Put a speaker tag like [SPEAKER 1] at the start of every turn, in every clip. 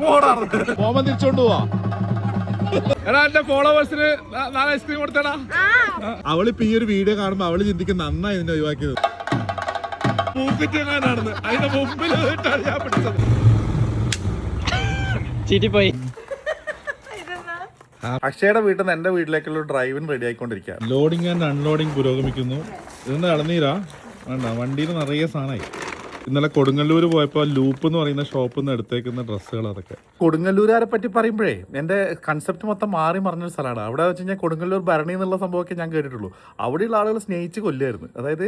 [SPEAKER 1] പോവാൻ തിരിച്ചോണ്ട് പോവാ. എടാ എന്റെ ഫോളോവേഴ്സിന് നാളെ ഐസ്ക്രീം കൊടുത്തടാ. അവളിപ്പോ ഈ ഒരു വീഡിയോ കാണുമ്പോ അവള് ചിന്തിക്കും നന്നായി ഇതിനെ ഒഴിവാക്കിയത് പൂക്കിറ്റെങ്ങാനാണെന്ന്. അതിന്റെ മുമ്പിൽ ഞാൻ പിടിച്ചത്
[SPEAKER 2] ചീറ്റിപ്പോയി.
[SPEAKER 1] അക്ഷയുടെ വീട്ടിൽ നിന്ന് എന്റെ വീട്ടിലേക്കുള്ള ഡ്രൈവിന് റെഡി ആയിക്കൊണ്ടിരിക്കുക. ലോഡിങ് ആൻഡ് അൺലോഡിങ് പുരോഗമിക്കുന്നു. ഇതെന്താ ഇളനീരാ? വേണ്ട, വണ്ടിയിൽ നിറയെ സാധനമായി. ഇന്നലെ കൊടുങ്ങല്ലൂർ പോയപ്പോൾ ലൂപ്പ് എന്ന് പറയുന്ന ഷോപ്പിൽ നിന്ന് എടുത്തേക്കുന്ന ഡ്രസ്സുകൾ അതൊക്കെ. കൊടുങ്ങല്ലൂരാരെ പറ്റി പറയുമ്പോഴേ എൻ്റെ കൺസെപ്റ്റ് മൊത്തം മാറി മറിഞ്ഞൊരു സ്ഥലമാണ്. അവിടെ വെച്ച് കഴിഞ്ഞാൽ കൊടുങ്ങല്ലൂർ ഭരണി എന്നുള്ള സംഭവമൊക്കെ ഞാൻ കേട്ടിട്ടുള്ളൂ. അവിടെയുള്ള ആളുകൾ സ്നേഹിച്ച് കൊല്ലുമായിരുന്നു. അതായത്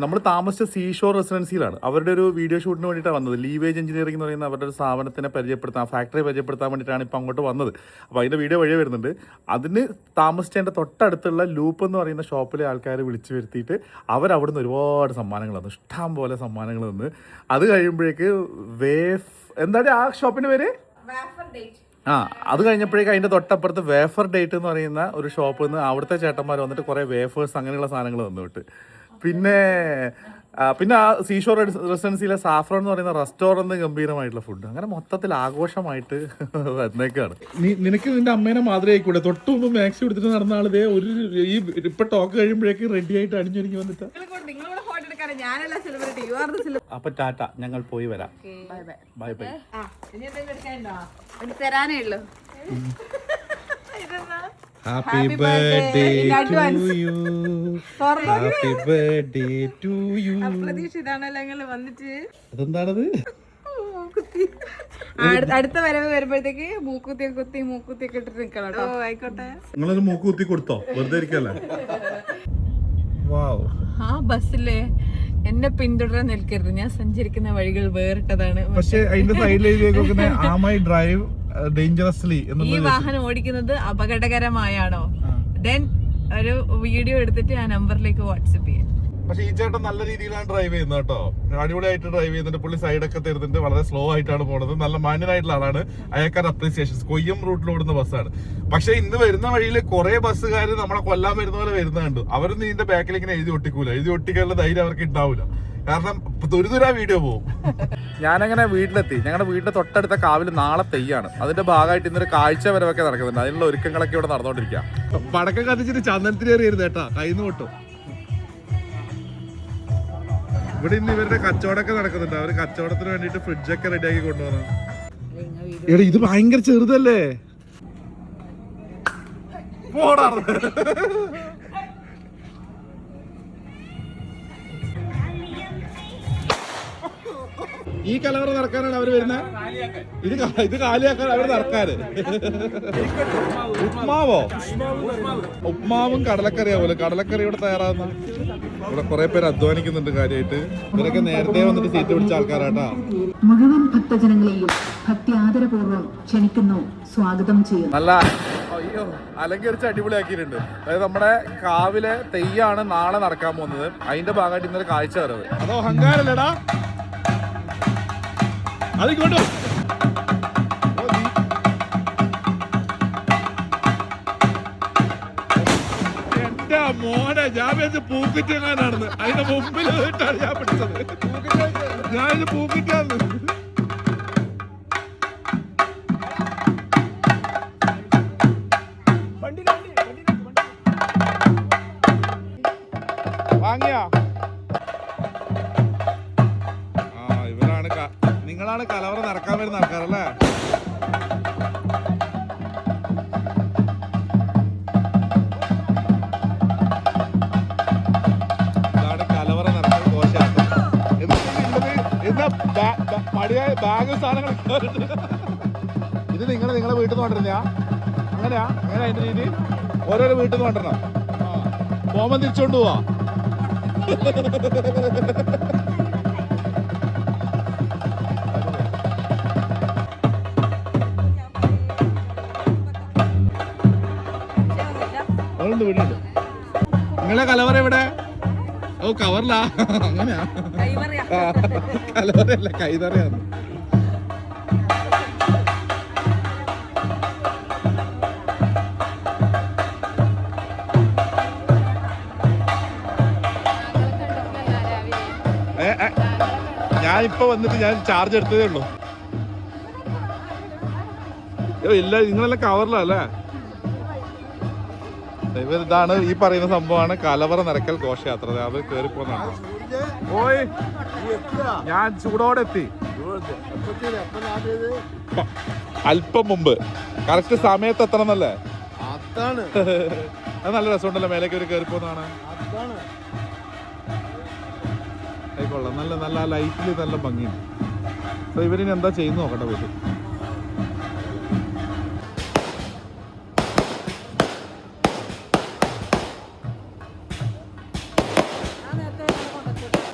[SPEAKER 1] നമ്മൾ താമസിച്ച സീഷോർ റെസിഡൻസിയിലാണ്. അവരുടെ ഒരു വീഡിയോ ഷൂട്ടിന് വേണ്ടിയിട്ടാണ് വന്നത്. ലീവേജ് എഞ്ചിനീയറിംഗ് എന്ന് പറയുന്ന അവരുടെ ഒരു സ്ഥാപനത്തിനെ പരിചയപ്പെടുത്താൻ, ഫാക്ടറി പരിചയപ്പെടുത്താൻ വേണ്ടിയിട്ടാണ് ഇപ്പോൾ അങ്ങോട്ട് വന്നത്. അപ്പോൾ അതിൻ്റെ വീഡിയോ വഴി വരുന്നുണ്ട്. അതിന് താമസിച്ചതിൻ്റെ തൊട്ടടുത്തുള്ള ലൂപ്പ് എന്ന് പറയുന്ന ഷോപ്പിലെ ആൾക്കാരെ വിളിച്ചു വരുത്തിയിട്ട് അവരവിടുന്ന് ഒരുപാട് സമ്മാനങ്ങൾ തന്നു, ഇഷ്ടം പോലെ സമ്മാനങ്ങൾ തന്നു. അത് കഴിയുമ്പോഴേക്ക് എന്താണ് ആ ഷോപ്പിൻ്റെ പേര്? അത് കഴിഞ്ഞപ്പോഴേക്കും അതിൻ്റെ തൊട്ടപ്പുറത്ത് വേഫർ ഡേറ്റ് എന്ന് പറയുന്ന ഒരു ഷോപ്പിൽ നിന്ന് അവിടുത്തെ ചേട്ടന്മാർ വന്നിട്ട് കുറേ വേഫേഴ്സ് അങ്ങനെയുള്ള സാധനങ്ങൾ തന്നിട്ട് പിന്നെ ആ സീഷോർ റെസിഡൻസിയിലെ സാഫ്രോൺ എന്ന് പറയുന്ന റെസ്റ്റോറൻറ്റ് ഗംഭീരമായിട്ടുള്ള ഫുഡ്. അങ്ങനെ മൊത്തത്തിൽ ആഘോഷമായിട്ട് വന്നേക്കാണ്. നിനക്ക് നിന്റെ അമ്മേനെ മാതിരി ആയിക്കൂടെ? തൊട്ട് മുമ്പ് മാക്സി എടുത്തിട്ട് നടന്ന ആളതേ ഒരു ഈ ഇപ്പൊ ടോക്ക് കഴിയുമ്പോഴേക്ക് റെഡി ആയിട്ട് അണിഞ്ഞൊരുങ്ങി വന്നിട്ട്. അപ്പൊ ടാറ്റ, ഞങ്ങൾ പോയി വരാം. Bye bye. Happy birthday to you. Happy birthday to you.
[SPEAKER 3] അപ്രതീക്ഷിതാണല്ലോ വന്നിട്ട്.
[SPEAKER 1] അതെന്താണത്?
[SPEAKER 3] അടുത്ത വരവ് വരുമ്പോഴത്തേക്ക് മൂക്കുത്തിയൊക്കെ ഇട്ടിട്ട് നിക്കണം കേട്ടോ. ആയിക്കോട്ടെ.
[SPEAKER 1] നിങ്ങളൊരു മൂക്കുത്തി കൊടുത്തോ? വെറുതെ ഇരിക്കല്ലേ?
[SPEAKER 3] ആ ബസ്സിലെ എന്നെ പിന്തുടരാൻ നിൽക്കരുത്, ഞാൻ സഞ്ചരിക്കുന്ന വഴികൾ വേറിട്ടതാണ്.
[SPEAKER 1] പക്ഷെ അതിന്റെ സൈഡിലേക്ക് ഡ്രൈവ് ഡേഞ്ചറസ്ലി.
[SPEAKER 3] ഈ വാഹനം ഓടിക്കുന്നത് അപകടകരമായാണോ? ദെൻ ഒരു വീഡിയോ എടുത്തിട്ട് ആ നമ്പറിലേക്ക് വാട്സ്ആപ്പ് ചെയ്യാം.
[SPEAKER 1] പക്ഷെ ഈ ചേട്ടൻ നല്ല രീതിയിലാണ് ഡ്രൈവ് ചെയ്യുന്നത് കേട്ടോ. അടിപൊളിയായിട്ട് ഡ്രൈവ് ചെയ്യുന്നുണ്ട്. പുള്ളി സൈഡൊക്കെ തരുന്നുണ്ട്. വളരെ സ്ലോ ആയിട്ടാണ് പോണത്. നല്ല മാന്യനായിട്ടുള്ള ആളാണ്. അയാൾക്കാർ അപ്രീസിയേഷൻ. കൊയ്യം റൂട്ടിൽ ഓടുന്ന ബസ്സാണ്. പക്ഷെ ഇന്ന് വരുന്ന വഴിയിൽ കുറെ ബസ്സുകാർ നമ്മളെ കൊല്ലാൻ വരുന്ന പോലെ വരുന്നുണ്ട്. അവരൊന്നും ഇതിന്റെ ബാക്കിൽ ഇങ്ങനെ എഴുതി ഒട്ടിക്കൂല. എഴുതി ഒട്ടിക്കാനുള്ള ധൈര്യം അവർക്ക് ഉണ്ടാവില്ല. കാരണം തുരുതുരാ വീഡിയോ പോകും. ഞാനങ്ങനെ വീട്ടിലെത്തി. ഞങ്ങളുടെ വീടിന്റെ തൊട്ടടുത്ത കാവിൽ നാളെ തെയ്യാണ്. അതിന്റെ ഭാഗമായിട്ട് ഇന്നൊരു കാഴ്ച വരവൊക്കെ നടക്കുന്നുണ്ട്. അതിനുള്ള ഒരുക്കങ്ങളൊക്കെ ഇവിടെ നടന്നുകൊണ്ടിരിക്കുക. പടക്കം കത്തിച്ചിട്ട് ചന്ദനത്തിലേറിയരുത് കേട്ടാ, കയ്യിന്ന് പൊട്ടും. ഇവിടെ ഇന്ന് ഇവരുടെ കച്ചവടമൊക്കെ നടക്കുന്നുണ്ട്. അവര് കച്ചവടത്തിന് വേണ്ടിട്ട് ഫ്രിഡ്ജൊക്കെ റെഡിയാക്കി കൊണ്ടുപോകണം. എടാ ഇത് ഭയങ്കര ചെറുതല്ലേ? ഈ കലവറ നടക്കാനാണ് അവര് വരുന്നത്. ഇത് കാലിയാക്കാൻ അവര് നടക്കാറ്. ഉപ്മാവോ? ഉപ്മാവും കടലക്കറിയാ പോലെ. കടലക്കറി ഇവിടെ തയ്യാറാകുന്ന ഇവിടെ കുറെ പേര് അധ്വാനിക്കുന്നുണ്ട് കാര്യമായിട്ട്. ഇവരൊക്കെ നേരത്തെ വന്നിട്ട് സീറ്റ് പിടിച്ച ആൾക്കാരാട്ടാ.
[SPEAKER 4] മുഴുവൻ ഭക്തജനങ്ങളെയും ഭക്തി ആദരപൂർവ്വം ക്ഷണിക്കുന്നു, സ്വാഗതം ചെയ്യുന്നു.
[SPEAKER 1] നല്ല അലങ്കരിച്ച് അടിപൊളിയാക്കിയിട്ടുണ്ട്. അതായത് നമ്മുടെ കാവിലെ തെയ്യാണ് നാളെ നടക്കാൻ പോകുന്നത്. അതിന്റെ ഭാഗമായിട്ട് ഇന്നൊരു കാഴ്ച വരവ്. അതോ അഹങ്കാരല്ലേടാ? അതിങ്ങോട്ടോ എന്റെ മോനെ, ഞാൻ വെച്ച് പൂക്കിറ്റെങ്ങാനാണെന്ന്. അതിന്റെ മുമ്പിൽ ഞാൻ പിടിച്ചത്. ഞാനിത് പൂക്കിറ്റാന്ന്. വാങ്ങിയാ? നിങ്ങളാണ് കലവറ നടക്കാൻ വരുന്ന ആൾക്കാരല്ലേ? ഇതാണ് കലവറ നടക്കാൻ ഘോഷയാത്ര. ബാഗ് സാധനങ്ങൾ ഇത് നിങ്ങളെ വീട്ടിൽ നിന്ന് കൊണ്ടിരുന്ന അങ്ങനെയാ? അങ്ങനെ അതിന്റെ രീതി ഓരോരോ വീട്ടിൽ നിന്ന് കൊണ്ടിരണം. പോകുമ്പോൾ തിരിച്ചോണ്ട് പോവാ. വീടുണ്ട്. നിങ്ങളെ കലവറ എവിടെ? ഓ കവറിലാ? അങ്ങനെയാ? കലവറയല്ല, കൈതറയാണ്. ഞാനിപ്പോ വന്നിട്ട് ഞാൻ ചാർജ് എടുത്തതേ ഉള്ളൂ. ഇല്ല, നിങ്ങളെല്ലാം കവറിലല്ലേ? ഇതാണ് ഈ പറയുന്ന സംഭവമാണ് കലവറ നിരക്കൽ ഘോഷയാത്ര. അത് കയറി പോകുന്നതാണ്. ഓയ്, ഞാൻ ചൂടോടെ എത്തി അല്പം മുമ്പ്. കറക്റ്റ് സമയത്ത് എത്തണം എന്നല്ലേ? അത് നല്ല രസമുണ്ടല്ലോ, മേലേക്ക് ഒരു കയറി പോകുന്നതാണ്. ആയിക്കൊള്ളാം, നല്ല നല്ല ലൈറ്റിൽ നല്ല ഭംഗിയുണ്ട്. അപ്പൊ ഇവരിനി എന്താ ചെയ്യുന്നു നോക്കട്ടെ പോയിട്ട്.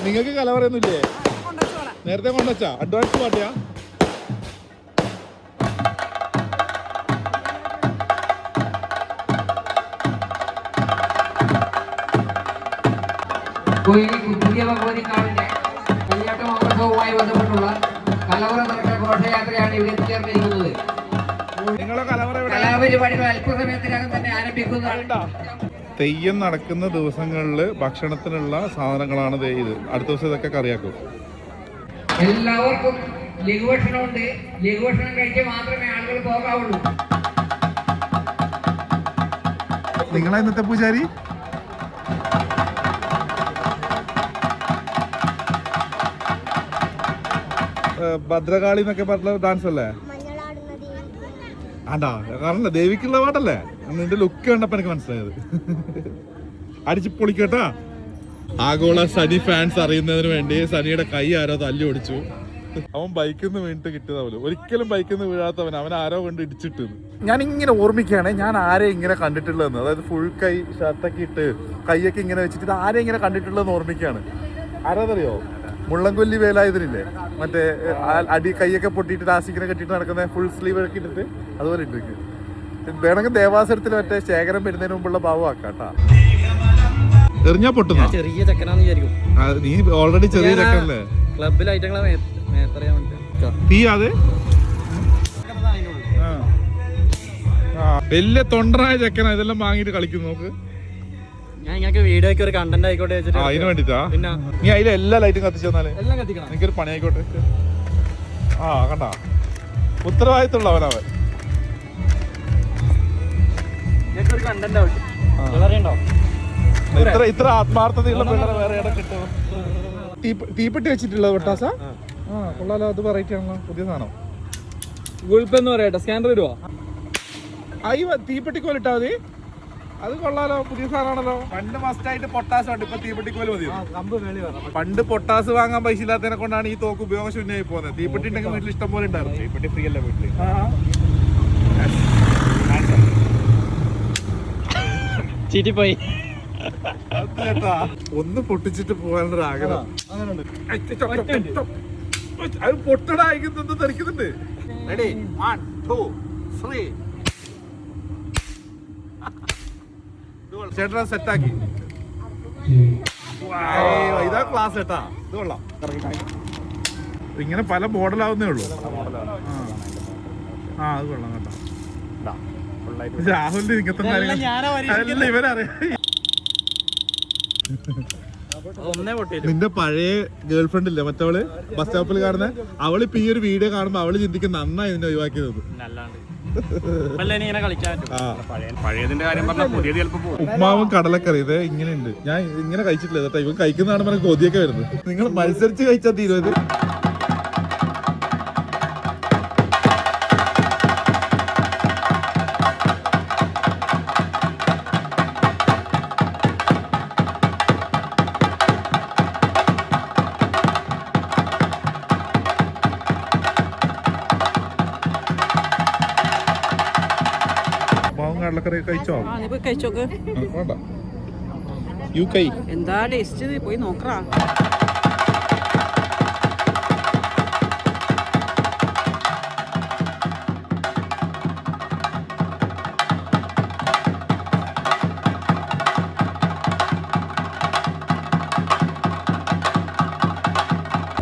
[SPEAKER 1] നിങ്ങൾക്ക് കലവറയൊന്നും ഇല്ലേ? നേരത്തെ കൊണ്ടുവച്ചാ അഡ്വാൻസ് പാട്ടിയാ?
[SPEAKER 2] പുതിയ ഭഗവതിക്കാവിന്റെ കല്യാട്ട മഹോത്സവവുമായി ബന്ധപ്പെട്ടുള്ള കലവറ നിറക്കൽ ഘോഷയാത്രയാണ് ഇവിടെ എത്തിച്ചേർന്നിരിക്കുന്നത്.
[SPEAKER 1] നിങ്ങളെ
[SPEAKER 2] കലാപരിപാടികൾ അല്പസമയത്തിനകം തന്നെ ആരംഭിക്കുന്നതാണ്.
[SPEAKER 1] തെയ്യം നടക്കുന്ന ദിവസങ്ങളിൽ ഭക്ഷണത്തിനുള്ള സാധനങ്ങളാണ് ഇത്. അടുത്ത ദിവസം ഇതൊക്കെ കറിയാക്കും.
[SPEAKER 2] എല്ലാവർക്കും ലഘുഭക്ഷണമുണ്ട്. ലഘുഭക്ഷണം കഴിച്ച് മാത്രമേ ആളുകൾ പോകാവുള്ളൂ.
[SPEAKER 1] നിങ്ങളെ ഇന്നത്തെ പൂജാരി ഭദ്രകാളി എന്നൊക്കെ പറഞ്ഞ ഡാൻസ് അല്ലേ? ആണ്ടാ, കാരണം ദേവിക്കുള്ള പാട്ടല്ലേ? നിന്റെ ലുക്ക് കണ്ടപ്പോ എനിക്ക് മനസ്സിലായത്. അടിച്ച് പൊളിക്കട്ടാ. ആഗോള സനി ഫാൻസ് അറിയുന്നതിന് വേണ്ടി സനിയുടെ കൈ ആരോ തല്ലി ഓടിച്ചു. അവൻ ബൈക്കിൽ നിന്ന് വീണിട്ട് കിട്ടിയതാവല്ലോ. ഒരിക്കലും ബൈക്കിൽ നിന്ന് വീഴാത്തവൻ അവൻ ആരോ കൊണ്ട് ഇടിച്ചിട്ടത്. ഞാൻ ഇങ്ങനെ ഓർമ്മിക്കുകയാണ് ഞാൻ ആരെ ഇങ്ങനെ കണ്ടിട്ടുള്ളതെന്ന്. അതായത് ഫുൾ കൈ ഷർട്ടൊക്കെ ഇട്ട് കൈയൊക്കെ ഇങ്ങനെ വെച്ചിട്ട് ഇത് ആരെ ഇങ്ങനെ കണ്ടിട്ടുള്ളതെന്ന് ഓർമ്മിക്കുകയാണ്. ആരാന്നറിയോ? മുള്ളംകൊല്ലി വേലായുധനില്ലേ, മറ്റേ അടി കൈയൊക്കെ പൊട്ടിയിട്ട് രാശിക്കിനെ കെട്ടിട്ട് നടക്കുന്ന ഫുൾ സ്ലീവ് ഒക്കെ ഇട്ടിട്ട് അതുപോലെ ഇട്ടിരിക്കും. വേണമെങ്കിൽ ദേവാസുരത്തിൽ മറ്റേ ശേഖരം വരുന്നതിന് മുമ്പുള്ള ഭാവമാക്കാട്ടാ. എറിഞ്ഞാ പൊട്ടുന്ന
[SPEAKER 5] ചെറിയ ചെക്കനാന്ന് വിചാരിക്കും.
[SPEAKER 1] നീ ഓൾറെഡി ചെറിയ ചെക്കനല്ലേ?
[SPEAKER 5] ക്ലബിൽ ഐറ്റങ്ങളെ
[SPEAKER 1] തീ അത് വലിയ തൊണ്ടനായ ചെക്കനാ ഇതെല്ലാം വാങ്ങിട്ട് കളിക്കും. നോക്ക്,
[SPEAKER 5] ഞാൻ ഇങ്ങനെ വീഡിയോക്ക് ഒരു കണ്ടന്റ് ആയിക്കോട്ടെ വെച്ചിട്ട്
[SPEAKER 1] അതിന് വേണ്ടിട്ടാ.
[SPEAKER 5] പിന്നെ
[SPEAKER 1] നീ അതിലെ എല്ലാ ലൈറ്റും കത്തിച്ചു തന്നാലേ
[SPEAKER 5] എല്ലാം കത്തിക്കണം.
[SPEAKER 1] എനിക്കൊരു പണി ആയിക്കോട്ടെ. ആ കണ്ട, ഉത്തരവാദിത്തമുള്ളവനവൻ.
[SPEAKER 5] ഒരു കണ്ടന്റ് ആവട്ടെ. അറിയണ്ടോ
[SPEAKER 1] ഇത്ര ആത്മാർത്ഥതയുള്ള പിള്ളേരെ വേറെ ഇടം കിട്ടും. തീപ്പെട്ടി വെച്ചിട്ടുള്ളത് പൊട്ടാസ? ആ കൊള്ളാലോ, അത് വെറൈറ്റി ആണല്ലോ, പുതിയ സാധനം.
[SPEAKER 5] ഗൂഗിൾ പേ എന്ന് പറയട്ടെ, സ്കാനർ വരുവാ?
[SPEAKER 1] തീപ്പെട്ടിക്കോൽ ഇട്ടാ മതി. അത് കൊള്ളാലോ, പുതിയ സാധനമാണല്ലോ. പണ്ട് മസ്റ്റായിട്ട് പൊട്ടാസ് ഉണ്ട്, ഇപ്പൊ തീപ്പെട്ടിക്കോല് മതി. പണ്ട് പൊട്ടാസ് വാങ്ങാൻ പൈസ ഇല്ലാത്തതിനെ കൊണ്ടാണ് ഈ തോക്ക് ഉപയോഗശൂന്യമായി പോകുന്നത്. തീപ്പെട്ടി ഉണ്ടെങ്കിൽ വീട്ടിൽ ഇഷ്ടം പോലെ ഉണ്ടായിരുന്നു. തീപ്പെട്ടി ഫ്രീ അല്ല വീട്ടിൽ.
[SPEAKER 5] ചീറ്റിപ്പോയി.
[SPEAKER 1] ഒന്ന് പൊട്ടിച്ചിട്ട് പോകാനുള്ള ആഗ്രഹം. അത് പൊട്ടടായിക്കുന്നത് തെറിക്കുന്നുണ്ട്. റെഡി, 1 2 3. ചേട്ടാ സെറ്റാക്കി. ഇതാ ക്ലാസ് ചേട്ടാ, ഇത് കൊള്ളാം. ഇങ്ങനെ പല മോഡലാവുന്നേ ഉള്ളൂ. ആ അത് കൊള്ളാം കേട്ടോ. രാഹുലിന്റെ ഇങ്ങനത്തെ കാര്യങ്ങൾ ഇവരറിയാം. നിന്റെ പഴയ ഗേൾ ഫ്രണ്ട് ഇല്ലേ മറ്റവള് ബസ് സ്റ്റോപ്പിൽ കാണുന്ന, അവളിപ്പോ ഈ ഒരു വീഡിയോ കാണുമ്പോ അവള് ചിന്തിക്കും നന്നായി ഇതിനെ ഒഴിവാക്കിയത്.
[SPEAKER 6] പഴയതിന്റെ കാര്യം പറഞ്ഞാൽ പുതിയത് ചിലപ്പോ
[SPEAKER 1] ഉപ്മാവും കടലക്കറി ഇത് ഇങ്ങനെയുണ്ട്. ഞാൻ ഇങ്ങനെ കഴിച്ചിട്ടില്ല കേട്ടോ. ഇവൻ കഴിക്കുന്നതാണ് പറഞ്ഞ കൊതിയൊക്കെ വരുന്നത്. നിങ്ങൾ മത്സരിച്ച് കഴിച്ചാൽ തീരുവത്. കടലക്കറി കഴിച്ചോ?
[SPEAKER 3] കഴിച്ചോക്ക്.
[SPEAKER 1] വേണ്ട, യു കൈ
[SPEAKER 3] എന്താ ടേസ്റ്റ് പോയി നോക്കറാ.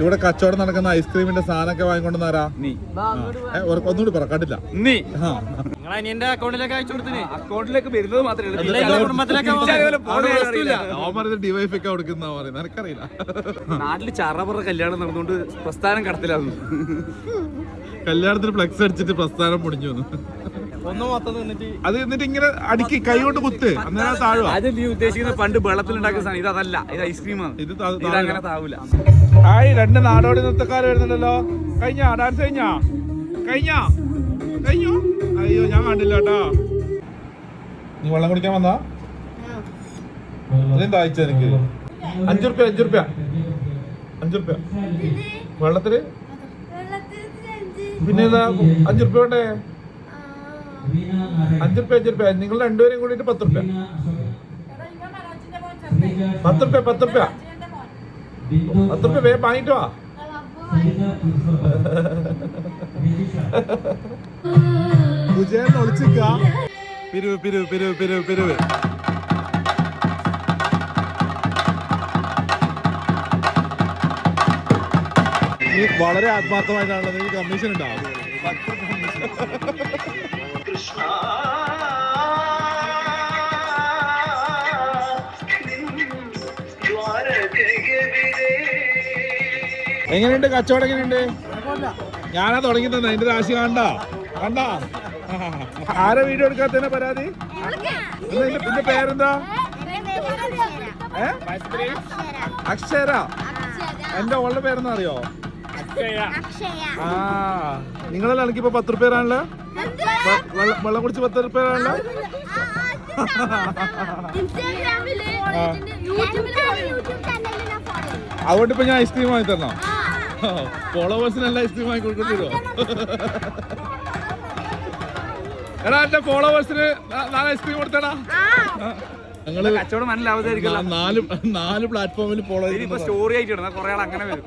[SPEAKER 1] ഇവിടെ കച്ചവടം നടക്കുന്ന ഐസ്ക്രീമിന്റെ സാധനമൊക്കെ വാങ്ങിക്കൊണ്ടുവന്നാരാ? ഒന്നുകൂടി പറ, കണ്ടില്ല.
[SPEAKER 5] നിങ്ങൾ അനിയന്റെ അക്കൗണ്ടിലേക്ക് അയച്ചു കൊടുത്തിനെ
[SPEAKER 6] അക്കൗണ്ടിലേക്ക് വരുന്നത് മാത്രമേ
[SPEAKER 5] കുടുംബത്തിലേക്ക്
[SPEAKER 1] ഡിവൈഫൊക്കെ കൊടുക്കുന്ന പറയുന്നത് എനിക്കറിയില്ല.
[SPEAKER 6] നാട്ടില് ചറപറ കല്യാണം നടന്നുകൊണ്ട് പ്രസ്ഥാനം കടത്തിലാകുന്നു.
[SPEAKER 1] കല്യാണത്തിന് ഫ്ലെക്സ് അടിച്ചിട്ട് പ്രസ്ഥാനം പൊടിഞ്ഞു വന്നു.
[SPEAKER 5] ഒന്ന് മൊത്തം നിന്നിട്ട്
[SPEAKER 1] അത് എന്നിട്ട് ഇങ്ങനെ അടിക്ക് കൈ കൊണ്ട് കുത്ത് അന്നേരം താഴുക.
[SPEAKER 6] അത് നീ ഉദ്ദേശിക്കുന്ന പണ്ട് വെള്ളത്തിൽ ഉണ്ടാക്കുന്ന സാധനം ഇതല്ല, ഇത് ഐസ്ക്രീമാണ്.
[SPEAKER 1] ഇത്
[SPEAKER 6] ഇത് അങ്ങനെ താവൂല.
[SPEAKER 1] ഹായ്, 2 നാടോടി നൃത്തക്കാർ വരുന്നുണ്ടല്ലോ. കഴിഞ്ഞാ ഡാൻസ് കഴിഞ്ഞോ? അയ്യോ ഞാൻ കണ്ടില്ല കേട്ടോ. നീ വെള്ളം കുടിക്കാൻ വന്നാ? അതെന്താ അയച്ച എനിക്ക്? 5 റുപ്യ വെള്ളത്തിന്. പിന്നെ 5 റുപ്യ വേണ്ടേ? 5 റുപ്യ. നിങ്ങൾ രണ്ടുപേരും കൂടിയിട്ട് 10 റുപ്യ. 10 റുപ്യ വേഗം വാങ്ങിട്ട് വാ. വിജയൻ ഒളിച്ചിക്ക. പിരിവ്. നീ വളരെ ആത്മാർത്ഥമായിട്ടാണല്ലോ. നിനക്ക് കമ്മീഷൻ ഉണ്ടാവും. എങ്ങനെയുണ്ട് കച്ചവടം? എങ്ങനെയുണ്ട്? ഞാനാ തുടങ്ങി തന്നെ. അതിന്റെ രാശി കണ്ടാ? ആരെ വീഡിയോ എടുക്കാത്തതിനെ പരാതി? നിന്റെ പേരെന്താ? അക്ഷര. എന്റെ ഓളുടെ പേരെന്നാ അറിയോ? ആ, നിങ്ങളെല്ലാം എനിക്കിപ്പോ 10 റുപ്യ ആണല്ലോ. വെള്ളം കുടിച്ച് 10 റുപ്യ ആണല്ലോ. അതുകൊണ്ട് ഇപ്പൊ ഞാൻ ഐസ്ക്രീം വാങ്ങി തരണോ? ഫോളോവേഴ്സിനെല്ലാം ഐസ്ക്രീം വാങ്ങി കൊടുക്കേണ്ടി വരുമോ? എടാ, എന്റെ ഫോളോവേഴ്സിന് 4 ഐസ്ക്രീം കൊടുത്തടാ. ഞങ്ങള്
[SPEAKER 6] കച്ചവടം മനസ്സിലാവാതിരിക്കില്ല.
[SPEAKER 1] 4 പ്ലാറ്റ്ഫോമിൽ ഫോളോ
[SPEAKER 6] ഇപ്പൊ സ്റ്റോറി ആയിട്ട് ഇടുന്ന കുറെ ആൾ അങ്ങനെ വരും.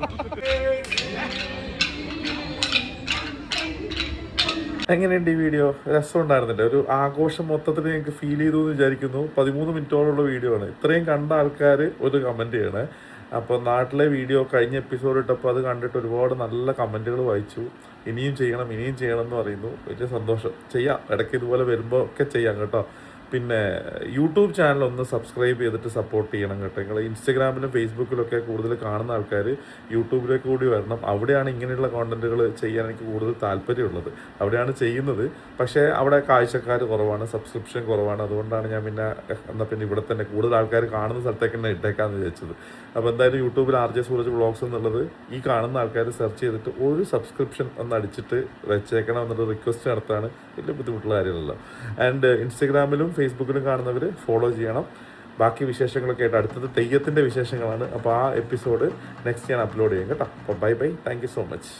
[SPEAKER 1] എങ്ങനെയുണ്ട് ഈ വീഡിയോ? രസമുണ്ടായിരുന്നില്ല? ഒരു ആഘോഷം മൊത്തത്തിൽ നിങ്ങൾക്ക് ഫീൽ ചെയ്തു എന്ന് വിചാരിക്കുന്നു. 13 മിനിറ്റോളമുള്ള വീഡിയോ ആണ്. ഇത്രയും കണ്ട ആൾക്കാർ ഒരു കമൻറ്റ് ചെയ്യണേ. അപ്പോൾ നാട്ടിലെ വീഡിയോ കഴിഞ്ഞ എപ്പിസോഡ് ഇട്ടപ്പോൾ അത് കണ്ടിട്ട് ഒരുപാട് നല്ല കമൻറ്റുകൾ വായിച്ചു. ഇനിയും ചെയ്യണം എന്ന് പറയുന്നു. വലിയ സന്തോഷം. ചെയ്യാം, ഇടയ്ക്ക് ഇതുപോലെ വരുമ്പോൾ ഒക്കെ ചെയ്യാം കേട്ടോ. പിന്നെ യൂട്യൂബ് ചാനൽ ഒന്ന് സബ്സ്ക്രൈബ് ചെയ്തിട്ട് സപ്പോർട്ട് ചെയ്യണം കേട്ടോ. നിങ്ങൾ ഇൻസ്റ്റഗ്രാമിലും ഫേസ്ബുക്കിലൊക്കെ കൂടുതൽ കാണുന്ന ആൾക്കാർ യൂട്യൂബിലേക്ക് കൂടി വരണം. അവിടെയാണ് ഇങ്ങനെയുള്ള കോണ്ടന്റുകൾ ചെയ്യാൻ എനിക്ക് കൂടുതൽ താല്പര്യമുള്ളത്. അവിടെയാണ് ചെയ്യുന്നത്. പക്ഷേ അവിടെ കാഴ്ചക്കാർ കുറവാണ്, സബ്സ്ക്രിപ്ഷൻ കുറവാണ്. അതുകൊണ്ടാണ് ഞാൻ എന്നാൽ പിന്നെ ഇവിടെ തന്നെ കൂടുതൽ ആൾക്കാർ കാണുന്ന സ്ഥലത്തേക്ക് തന്നെ ഇട്ടേക്കാന്ന് വിചാരിച്ചത്. അപ്പോൾ എന്തായാലും യൂട്യൂബിൽ RJ സൂരജ് വ്ളോഗ്സ് എന്നുള്ളത് ഈ കാണുന്ന ആൾക്കാർ സെർച്ച് ചെയ്തിട്ട് ഒരു സബ്സ്ക്രിപ്ഷൻ ഒന്ന് അടിച്ചിട്ട് വെച്ചേക്കണം എന്നൊരു റിക്വസ്റ്റ് നടത്താണ്. വലിയ ബുദ്ധിമുട്ടുള്ള കാര്യമല്ലല്ലോ. ആൻഡ് ഇൻസ്റ്റഗ്രാമിലും ഫേസ്ബുക്കിലും കാണുന്നവർ ഫോളോ ചെയ്യണം. ബാക്കി വിശേഷങ്ങളൊക്കെ ആയിട്ട് അടുത്തത് തെയ്യത്തിൻ്റെ വിശേഷങ്ങളാണ്. അപ്പോൾ ആ എപ്പിസോഡ് നെക്സ്റ്റ് ഞാൻ അപ്ലോഡ് ചെയ്യും കേട്ടോ. അപ്പോൾ bye. Thank you so much.